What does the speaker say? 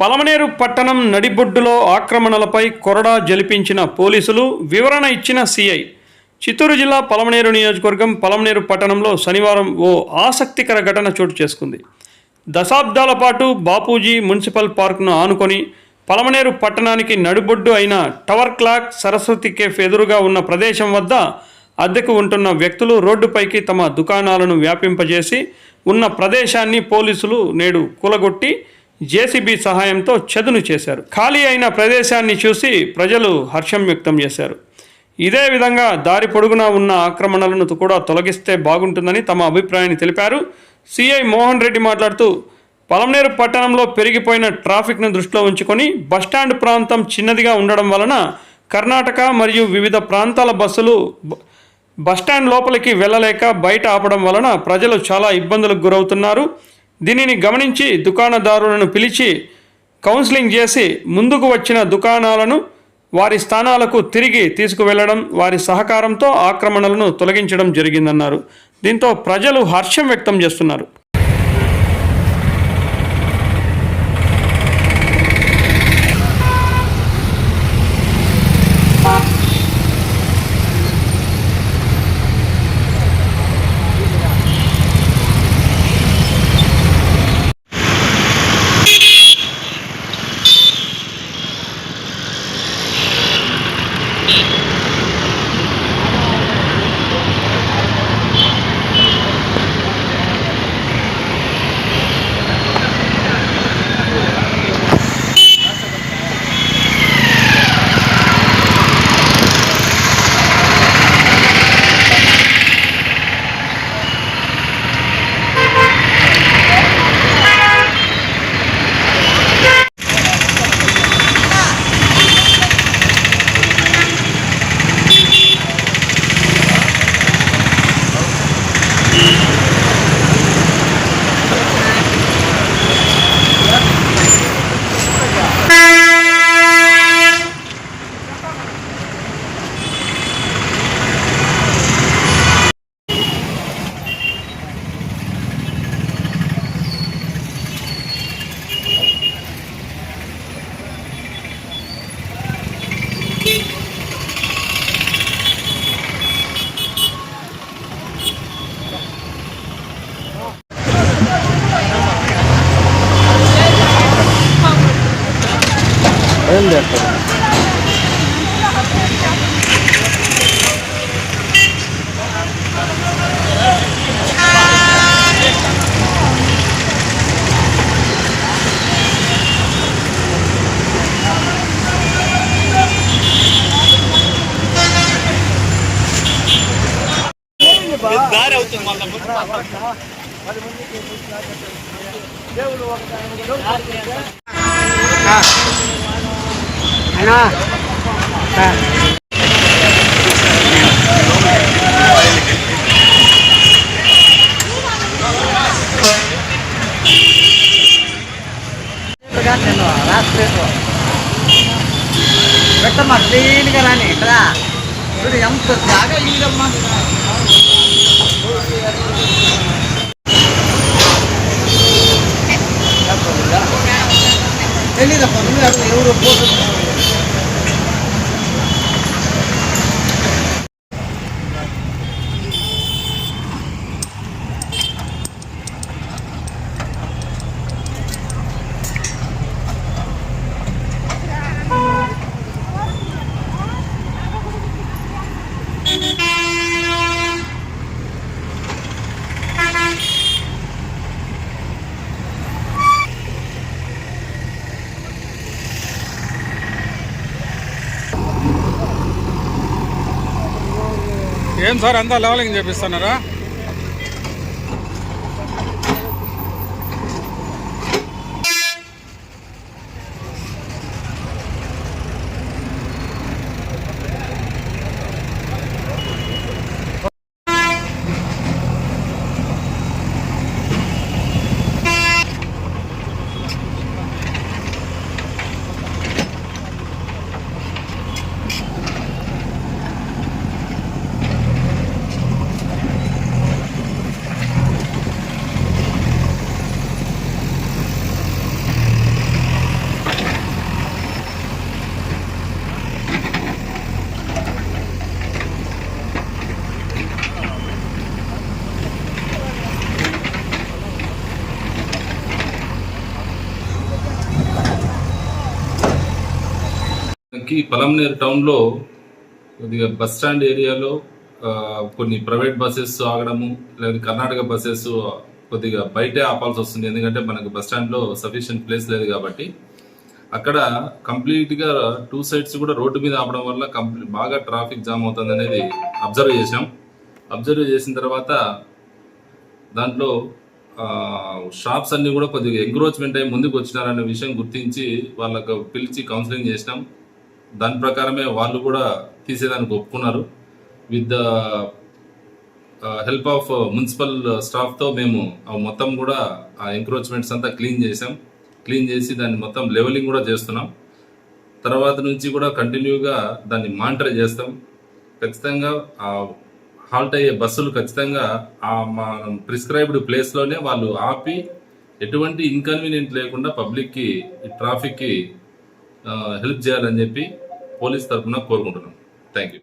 పలమనేరు పట్టణం నడిబొడ్డులో ఆక్రమణలపై కొరడా జలిపించిన పోలీసులు, వివరణ ఇచ్చిన సీఐ. చిత్తూరు జిల్లా పలమనేరు నియోజకవర్గం పలమనేరు పట్టణంలో శనివారం ఓ ఆసక్తికర ఘటన చోటు చేసుకుంది. దశాబ్దాల పాటు బాపూజీ మున్సిపల్ పార్కును ఆనుకొని పలమనేరు పట్టణానికి నడిబొడ్డు అయిన టవర్ క్లాక్, సరస్వతి కేఫ్ ఎదురుగా ఉన్న ప్రదేశం వద్ద అద్దెకు ఉంటున్న వ్యక్తులు రోడ్డుపైకి తమ దుకాణాలను వ్యాపింపజేసి ఉన్న ప్రదేశాన్ని పోలీసులు నేడు కూలగొట్టి జేసీబీ సహాయంతో చదును చేశారు. ఖాళీ అయిన ప్రదేశాన్ని చూసి ప్రజలు హర్షం వ్యక్తం చేశారు. ఇదే విధంగా దారి పొడుగునా ఉన్న ఆక్రమణలను కూడా తొలగిస్తే బాగుంటుందని తమ అభిప్రాయాన్ని తెలిపారు. సిఐ మోహన్ రెడ్డి మాట్లాడుతూ, పలమనేరు పట్టణంలో పెరిగిపోయిన ట్రాఫిక్ను దృష్టిలో ఉంచుకొని బస్టాండ్ ప్రాంతం చిన్నదిగా ఉండడం వలన కర్ణాటక మరియు వివిధ ప్రాంతాల బస్సులు బస్టాండ్ లోపలికి వెళ్ళలేక బయట ఆపడం వలన ప్రజలు చాలా ఇబ్బందులకు గురవుతున్నారు. దీనిని గమనించి దుకాణదారులను పిలిచి కౌన్సిలింగ్ చేసి ముందుకు వచ్చిన దుకాణాలను వారి స్థానాలకు తిరిగి తీసుకువెళ్లడం, వారి సహకారంతో ఆక్రమణలను తొలగించడం జరిగిందన్నారు. దీంతో ప్రజలు హర్షం వ్యక్తం చేస్తున్నారు. దారి అవుతుంది నేను రాత్రి పెట్టమ్మా క్లీన్గా రాని ఇక్కడ చూడు ఎంత జాగా ఇదమ్మా. తెలీదమ్మా నువ్వు ఎవరు పోతున్నా. ఏం సార్ అంతా లెవలింగ్ చేపిస్తున్నారా? మనకి పలమనేరు టౌన్లో కొద్దిగా బస్ స్టాండ్ ఏరియాలో కొన్ని ప్రైవేట్ బస్సెస్ ఆగడము, లేదా కర్ణాటక బస్సెస్ కొద్దిగా బయటే ఆపాల్సి వస్తుంది. ఎందుకంటే మనకు బస్ స్టాండ్లో సఫిషియెంట్ ప్లేస్ లేదు కాబట్టి అక్కడ కంప్లీట్గా 2 సైడ్స్ కూడా రోడ్డు మీద ఆపడం వల్ల బాగా ట్రాఫిక్ జామ్ అవుతుంది అనేది అబ్జర్వ్ చేసాం. అబ్జర్వ్ చేసిన తర్వాత దాంట్లో షాప్స్ అన్నీ కూడా కొద్దిగా ఎంక్రోచ్మెంట్ అయ్యి ముందుకు వచ్చినారనే విషయం గుర్తించి వాళ్ళకు పిలిచి కౌన్సిలింగ్ చేసినాం. దాని ప్రకారమే వాళ్ళు కూడా తీసేదానికి ఒప్పుకున్నారు. With the help of municipal స్టాఫ్తో మేము మొత్తం కూడా ఆ ఎంక్రోచ్మెంట్స్ అంతా క్లీన్ చేసాం. క్లీన్ చేసి దాన్ని మొత్తం లెవెలింగ్ కూడా చేస్తున్నాం. తర్వాత నుంచి కూడా కంటిన్యూగా దాన్ని మానిటర్ చేస్తాం. ఖచ్చితంగా హాల్ట్ అయ్యే బస్సులు ఖచ్చితంగా మనం ప్రిస్క్రైబ్డ్ ప్లేస్లోనే వాళ్ళు ఆపి ఎటువంటి ఇన్కన్వీనియంట్ లేకుండా పబ్లిక్కి ట్రాఫిక్కి హెల్ప్ చేయాలని చెప్పి పోలీస్ తరఫున కోరుకుంటున్నాం. Thank you.